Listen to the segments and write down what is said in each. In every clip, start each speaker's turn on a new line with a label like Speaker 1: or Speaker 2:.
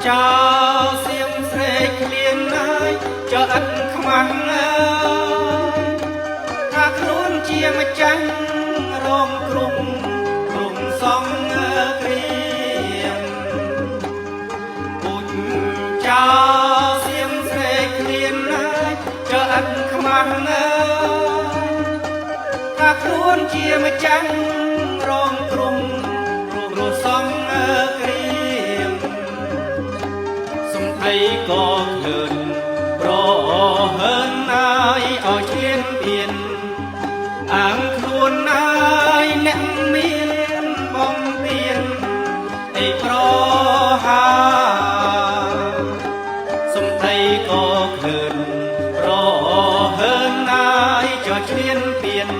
Speaker 1: ចោលសៀងស្រែកឃ្លានហើយចោលឥតខ្មាំងថាខ្លួនជាម្ចាស់រងក្រុមសងគ្រាមពុជចោលសៀងស្រែកឃ្លានហើយចោលឥតខ្មាំងថាខ្លួនជាម្ចាស់រងក្រុមសងគ្រាមសំដីក៏ឃើញប្រហើនហើយឲ្យឈានពៀនអាងខ្លួនហើយអ្នកមានបំពេញអីប្រហាសំដីក៏ឃើញប្រហើនហើយចោលឈ្លានពៀន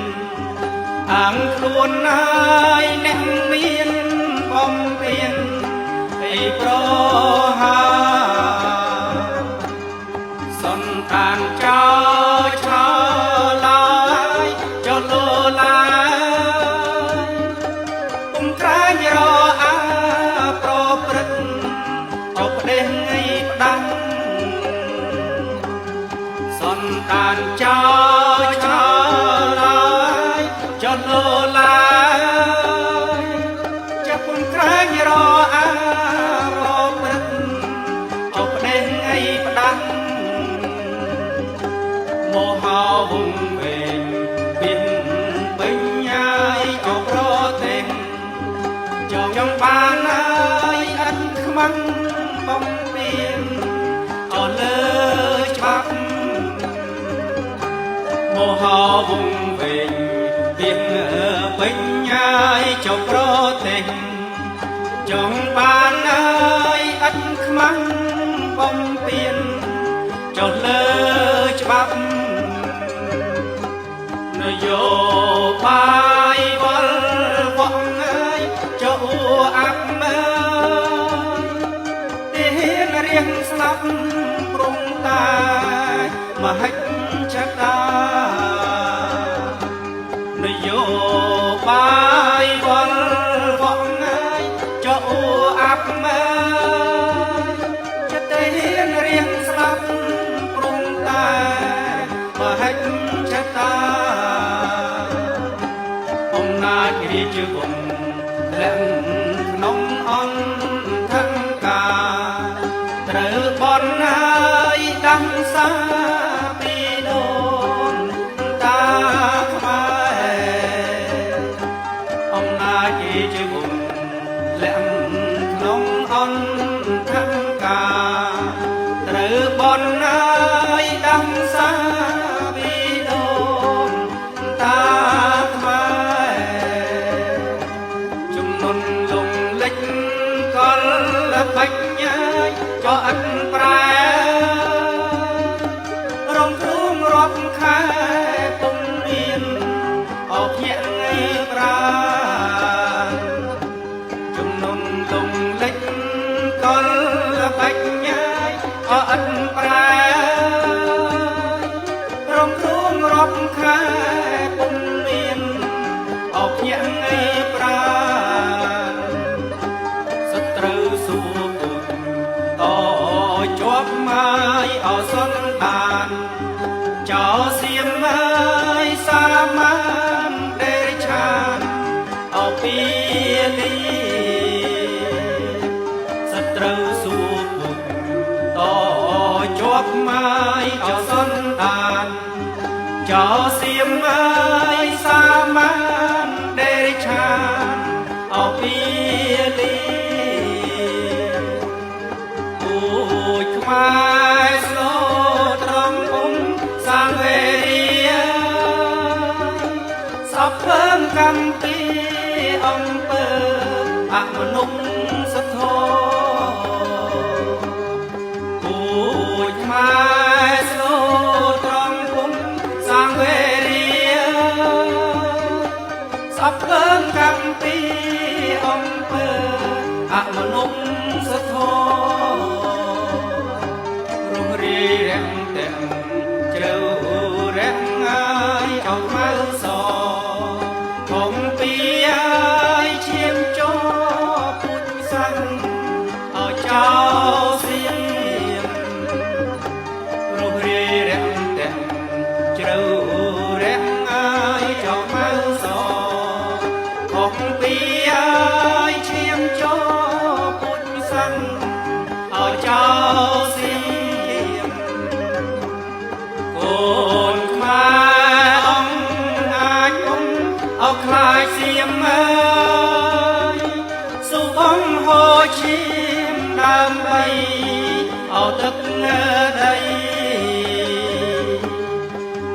Speaker 1: អាងខ្លួនហើយអ្នកមានបំពេញអីប្រហាសន្តានចោលឆ្លើយចោលឡាយពុំក្រាញរអាប្រព្រឹត្តអបដេញឯផ្ដាំសន្តានចោលឆ្លើយចោលឡាយចាប់ពុំក្រាញរអាប្រព្រឹត្តអបដេញឯផ្ដាំមហោវងវែងពីនបញ្ញាយអប្រទេសចង់បានហើយអត់ខ្មាំងបំពេញអលើច្បាប់មហោវងវែងពីនបញ្ញាយចង់ប្រទេសចង់បានហើយអត់ខ្មាំងបំពេញចុះលើច្បាប់នយោបាយវល់វងហើយចុះអាប់មើលទីហ៊ានរៀងស្លាប់ព្រមតែមហិច្ឆតានយោបាយវល់វងហើយចុះអាប់មើលចិត្តតែហ៊ានរៀងស្លាប់ព្រមតែមហិច្ឆតាអំណាចរាជវង្សលាក់ក្នុងអន្តការត្រូវបន់ហើយដាំសាពីដូនតាខ្មែរអំណាចរាជវង្សលាក់ក្នុងអន្តការត្រូវបន់ហើយដាំសាពីដូនតាខ្មែរជំនុនលងលិចកលបញ្ញាយក៏អត់ប្រែរំទ្រូងរាប់ខែពុំមានអភៈថ្ងៃប្រាជំនុនលងលិចកលបញ្ញាយក៏អត់ប្រែរំទ្រូងរាប់ខែពុំមានអភៈថ្ងៃប្រាសត្រូវសួរពុទ្ធតជាប់ម៉ាយអសន្តានចោសៀមហើយសាមានដេរឆានអពីលីសត្រូវសួរពុទ្ធតជាប់ម៉ាយអសន្តានចោសៀមហើយសាមានដេរឆានអពីលីអូយខ្មែរស្លូតត្រង់ពុំសាងវេរាសពភើងកម្មពីអំពើអមនុស្សធម៌អូយខ្មែរស្លូតត្រង់ពុំសាងវេរាសពភើងកម្មពីអំពើអមនុស្សធម៌រស់រីរាំងទាំងជ្រៅរាំងហើយអោខ្មៅសធំពីហើយឈាមចោពុជសាំងឲ្យចោល ឈាមដើម្បីเอาទឹកដី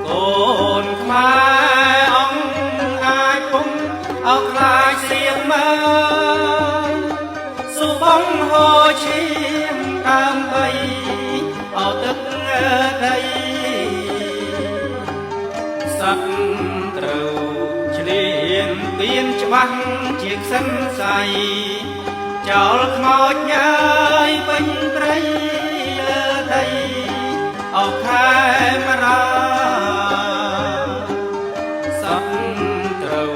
Speaker 1: កូនខ្មែរអង្គអាចពុំเอาខ្លាចសៀមមើលសុបងហូរឈាមដើម្បីเอาទឹកដីសឹកត្រូវឆ្លៀនពៀនច្បាស់ជាខ្សិនស័យចោលខ្មោចញ៉ាយពេញព្រៃលើដីเอาខែមរាសឹកត្រូវ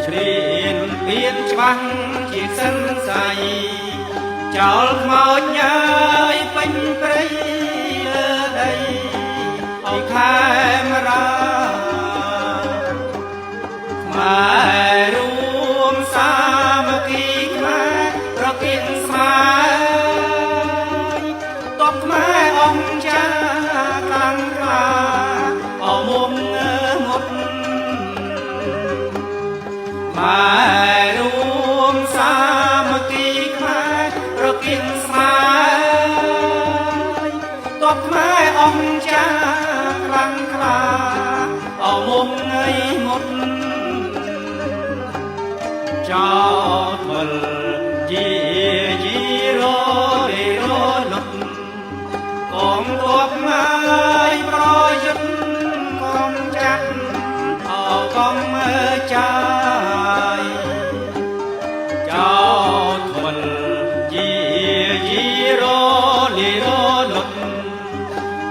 Speaker 1: ឆ្លៀនពៀនច្បាស់ជាខ្សិនស័យចោលខ្មោចញ៉ាយពេញព្រៃលើដីเอาខែមរាខ្មែររួមសាមគ្គីខ្មែរប្រគិនស្មាយតបខ្មែរអង្គចាខ្លាំងក្លាអមុំមុតខ្មែររួមសាមគ្គីខ្មែរប្រគិនស្មាយតបខ្មែរអង្គចាខ្លាំងក្លាអមុំមុតចោតវលជាយីររលុតកងទ័ពហើយប្រយុទ្ធកងចាត់អកងចាយចោតវលជាយីរលុត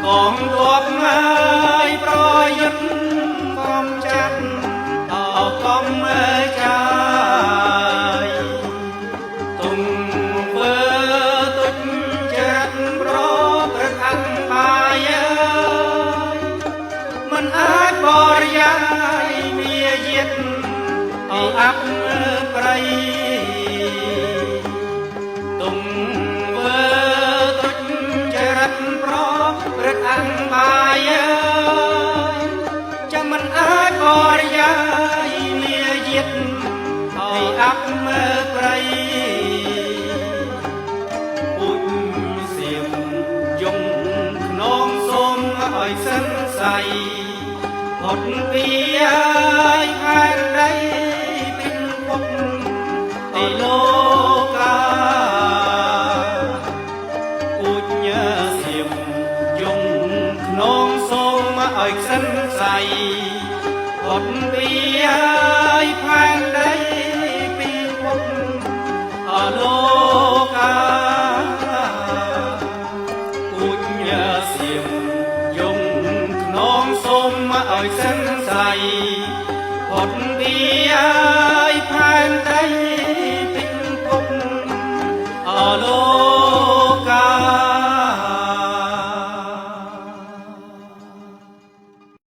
Speaker 1: កងទ័ពហើយប្រយុទ្ធកងចាត់អកងចាយទុំវើទុចចរៈប្រព្រឹត្តអង្បាយមិនអាចបរិយាយមាយាទអអប់ប្រៃទុំវើទុចចរៈប្រព្រឹត្តអង្បាយចាំមិនអាចបរិយាយមាយាទឲ្យអាប់ប្រៃពុញសៀមយងខ្នងសូមឲ្យសិនស័យផុតពីឲ្យផែនដីពេញពុកទីលោកាពុញសៀមយងខ្នងសូមឲ្យសិនស័យផុតពីឲ្យផែនដីអលោកាពុញសៀមយងខ្នងសូមឲ្យសិនស័យផុតពីឲ្យផែនដីពេញពុកអលោ